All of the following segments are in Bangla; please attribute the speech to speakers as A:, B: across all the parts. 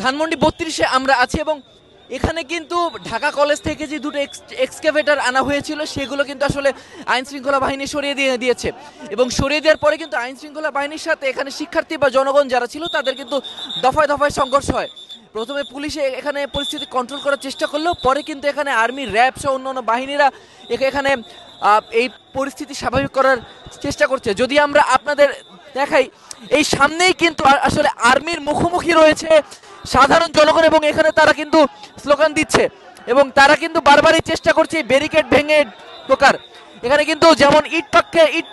A: ধানমন্ডি 32-এ আমরা আছি এবং এখানে কিন্তু ঢাকা কলেজ থেকে যে দুটো এক্সকেভেটর আনা হয়েছিল সেগুলো কিন্তু আসলে আইন শৃঙ্খলা বাহিনী সরিয়ে দিয়েছে এবং সরিয়ে দেওয়ার পরে কিন্তু আইন শৃঙ্খলা বাহিনীর সাথে এখানে শিক্ষার্থী বা জনগণ যারা ছিল তাদের কিন্তু দফায় দফায় সংঘর্ষ হয়। প্রথমে পুলিশে এখানে পরিস্থিতি কন্ট্রোল করার চেষ্টা করলেও পরে কিন্তু এখানে আর্মি, র্যাব সহ অন্যান্য বাহিনীরা এখানে এই পরিস্থিতি স্বাভাবিক করার চেষ্টা করছে। যদি আমরা আপনাদের দেখাই, এই সামনেই কিন্তু আসলে আর্মির মুখোমুখি রয়েছে সাধারণ জনগণ এবং এখানে তারা কিন্তু স্লোগান দিচ্ছে এবং তারা কিন্তু বারবারই চেষ্টা করছে ব্যারিকেড ভেঙে ঢোকার। এখানে কিন্তু যেমন ইট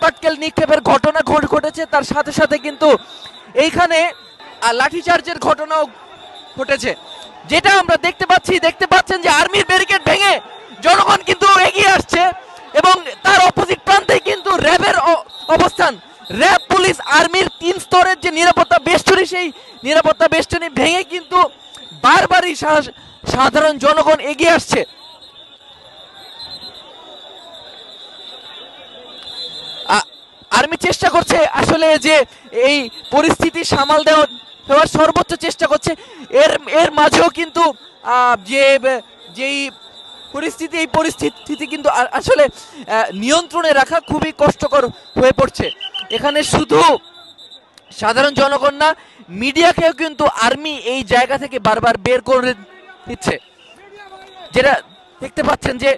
A: পাটকেল নিক্ষেপের ঘটনা ঘটেছে, তার সাথে সাথে কিন্তু এইখানে লাঠিচার্জের ঘটনাও ঘটেছে। যেটা আমরা দেখতে পাচ্ছেন যে আর্মির ব্যারিকেড ভেঙে জনগণ কিন্তু এগিয়ে আসছে এবং তার অপোজিট প্রান্তে কিন্তু র্যাবের অবস্থান। র্যাব, পুলিশ, আর্মির 3 স্তরের যে নিরাপত্তা বেষ্টনী, সেই নিরাপত্তা বেষ্টনী ভেঙে কিন্তু বারবারই সাধারণ জনগণ এগিয়ে আসছে। আর্মি চেষ্টা করছে আসলে যে এই পরিস্থিতি সামাল দেওয়ার সর্বোচ্চ চেষ্টা করছে। এর মাঝেও কিন্তু যেই পরিস্থিতি, এই পরিস্থিতি কিন্তু আসলে নিয়ন্ত্রণে রাখা খুবই কষ্টকর হয়ে পড়ছে। এখানে শুধু সাধারণ জনগণ না, মিডিয়াকেও কিন্তু আর্মি এই জায়গা থেকে বারবার বের করে দিচ্ছে। যেটা দেখতে পাচ্ছেন যে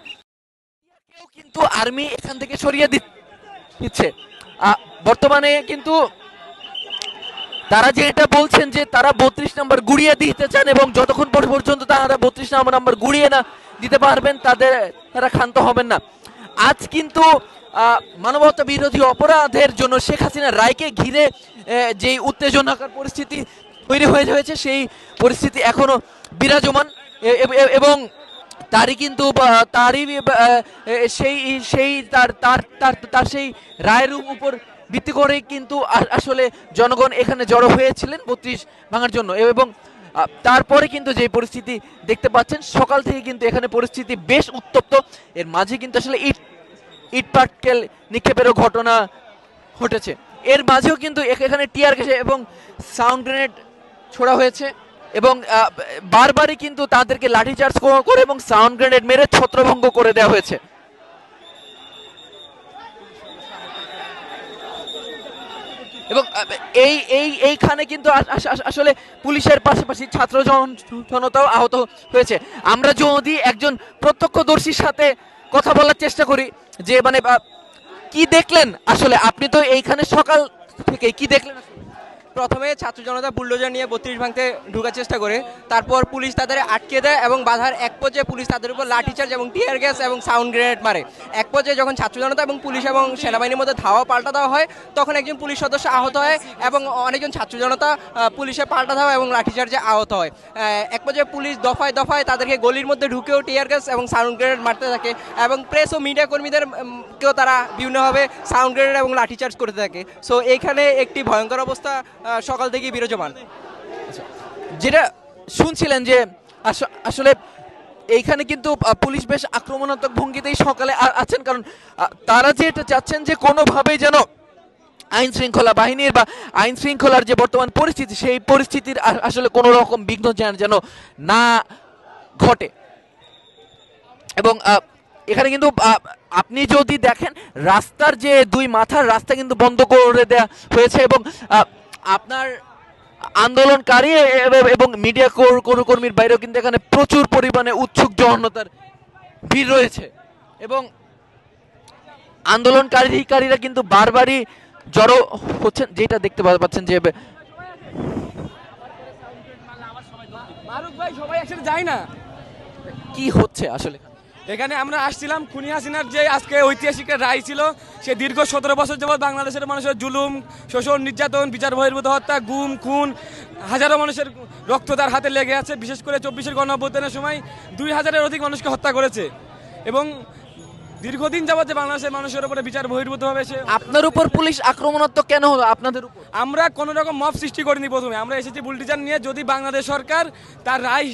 A: কিন্তু আর্মি এখান থেকে সরিয়ে দিচ্ছে। বর্তমানে কিন্তু তারা যেটা বলছেন যে তারা 32 নম্বর গুড়িয়ে দিতে চান এবং যতক্ষণ পর্যন্ত তারা 32 নম্বর গুড়িয়ে না দিতে পারবেন তারা ক্ষান্ত হবেন না। আজ কিন্তু মানবতা বিরোধী অপরাধের জন্য শেখ হাসিনার রায়কে ঘিরে যে উত্তেজনাকর পরিস্থিতি তৈরি হয়েছে, সেই পরিস্থিতি এখনো বিরাজমান এবং তারই কিন্তু তার সেই রায়ের উপর ভিত্তি করে কিন্তু আসলে জনগণ এখানে জড়ো হয়েছিলেন 32 ভাঙার জন্য। এবং তারপরে কিন্তু যে পরিস্থিতি দেখতে পাচ্ছেন, সকাল থেকে কিন্তু এখানে পরিস্থিতি বেশ উত্তপ্ত। এর মাঝে কিন্তু আসলে ইট পাটকেল নিক্ষেপেরও ঘটনা ঘটেছে। এর মাঝেও কিন্তু এখানে টিয়ার গ্যাস এবং সাউন্ড গ্রেনেড ছোড়া হয়েছে এবং বারবারই কিন্তু তাদেরকে লাঠিচার্জ করে এবং সাউন্ড গ্রেনেড মেরে ছত্রভঙ্গ করে দেওয়া হয়েছে। এবং এইখানে কিন্তু আসলে পুলিশের পাশাপাশি ছাত্র জনতাও আহত হয়েছে। আমরা যদি একজন প্রত্যক্ষদর্শীর সাথে কথা বলার চেষ্টা করি যে মানে কি দেখলেন আসলে, আপনি তো এইখানে সকাল থেকে কি দেখলেন?
B: প্রথমে ছাত্র জনতা বুলডোজার নিয়ে 32 ভাঙতে ঢোকার চেষ্টা করে, তারপর পুলিশ তাদের আটকে দেয় এবং বাধার এক পর্যায়ে পুলিশ তাদের উপর লাঠিচার্জ এবং টিয়ার গ্যাস এবং সাউন্ড গ্রেনেড মারে। এক পর্যায়ে যখন ছাত্র জনতা এবং পুলিশ এবং সেনাবাহিনীর মধ্যে ধাওয়া পাল্টা দেওয়া হয়, তখন একজন পুলিশ সদস্য আহত হয় এবং অনেকজন ছাত্র জনতা পুলিশের পাল্টা ধাওয়া এবং লাঠিচার্জে আহত হয়। এক পর্যায়ে পুলিশ দফায় দফায় তাদেরকে গলির মধ্যে ঢুকেও টিয়ার গ্যাস এবং সাউন্ড গ্রেনেড মারতে থাকে এবং প্রেস ও মিডিয়া কর্মীদেরকেও তারা বিভিন্নভাবে সাউন্ড গ্রেনেড এবং লাঠিচার্জ করতে থাকে। সো এইখানে একটি ভয়ঙ্কর অবস্থা সকাল থেকেই বিরাজমান।
A: যেটা শুনছিলেন যে আসলে এইখানে কিন্তু পুলিশ বেশ আক্রমণাত্মক ভঙ্গিতেই সকালে আছেন, কারণ তারা যেটা চাচ্ছেন যে কোনোভাবেই যেন আইন শৃঙ্খলা বাহিনীর বা আইন শৃঙ্খলার যে বর্তমান পরিস্থিতি, সেই পরিস্থিতির আসলে কোনো রকম বিঘ্ন যেন না ঘটে। এবং এখানে কিন্তু আপনি যদি দেখেন রাস্তার যে 2 মাথার রাস্তা কিন্তু বন্ধ করে দেওয়া হয়েছে এবং আপনার আন্দোলনকারী এবং মিডিয়া কর্মীর বাইরেও কিন্তু এখানে প্রচুর পরিমাণে উৎসুক জনতার ভিড় রয়েছে এবং আন্দোলনকারীরা কিন্তু বারবারই জড়ো হচ্ছেন। যেটা দেখতে পাচ্ছেন যে
C: সবাই একসাথে যায় না,
A: কি হচ্ছে আসলে
C: এখানে আমরা আসছিলাম খুনি হাসিনার যে আজকে ঐতিহাসিক রায় ছিল, সে দীর্ঘ 17 বছর যাবৎ বাংলাদেশের মানুষের জুলুম, শোষণ, নির্যাতন, বিচার বহির্ভূত হত্যা, গুম, খুন, হাজারো মানুষের রক্ত তার হাতে লেগে আছে। বিশেষ করে 24-এর গণঅভ্যুত্থানের সময় 2000-এর অধিক মানুষকে হত্যা করেছে এবং দীর্ঘদিন যাবৎ যে বাংলাদেশের মানুষের উপরে বিচার বহির্ভূত হবে। সে
A: আপনার উপর পুলিশ আক্রমণাত্মক কেন হলো? আপনাদের উপর
C: আমরা কোনো রকম মব সৃষ্টি করিনি। প্রথমে আমরা এসেছি বুলডোজার নিয়ে। যদি বাংলাদেশ সরকার তার রায়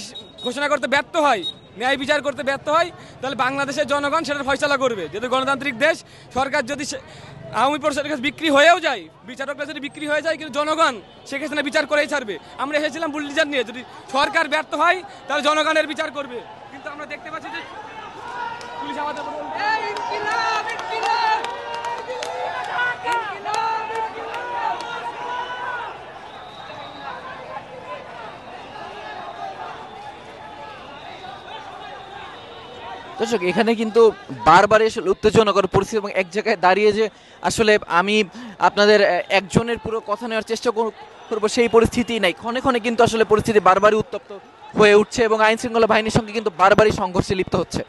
C: ঘোষণা করতে ব্যর্থ হয়, ন্যায় বিচার করতে ব্যর্থ হয়, তাহলে বাংলাদেশের জনগণ সেটার ফয়সালা করবে। যেহেতু গণতান্ত্রিক দেশ, সরকার যদি আওয়ামী প্রশাসনের কাছে বিক্রি হয়েও যায়, বিচারকরা যদি বিক্রি হয়ে যায়, কিন্তু জনগণ সেখানে বিচার করেই ছাড়বে। আমরা এসেছিলাম বুলডোজার নিয়ে, যদি সরকার ব্যর্থ হয় তাহলে জনগণের বিচার করবে, কিন্তু আমরা দেখতে পাচ্ছি যে পুলিশ আমাদের
A: দর্শক এখানে কিন্তু বারবার আসলে উত্তেজনাকর পরিস্থিতি, এবং এক জায়গায় দাঁড়িয়ে যে আসলে আমি আপনাদের একজনের পুরো কথা নেওয়ার চেষ্টা করবো সেই পরিস্থিতি নাই। ক্ষণে ক্ষণে কিন্তু আসলে পরিস্থিতি বারবারই উত্তপ্ত হয়ে উঠছে এবং আইন শৃঙ্খলা বাহিনীর সঙ্গে কিন্তু বারবারই সংঘর্ষে লিপ্ত হচ্ছে।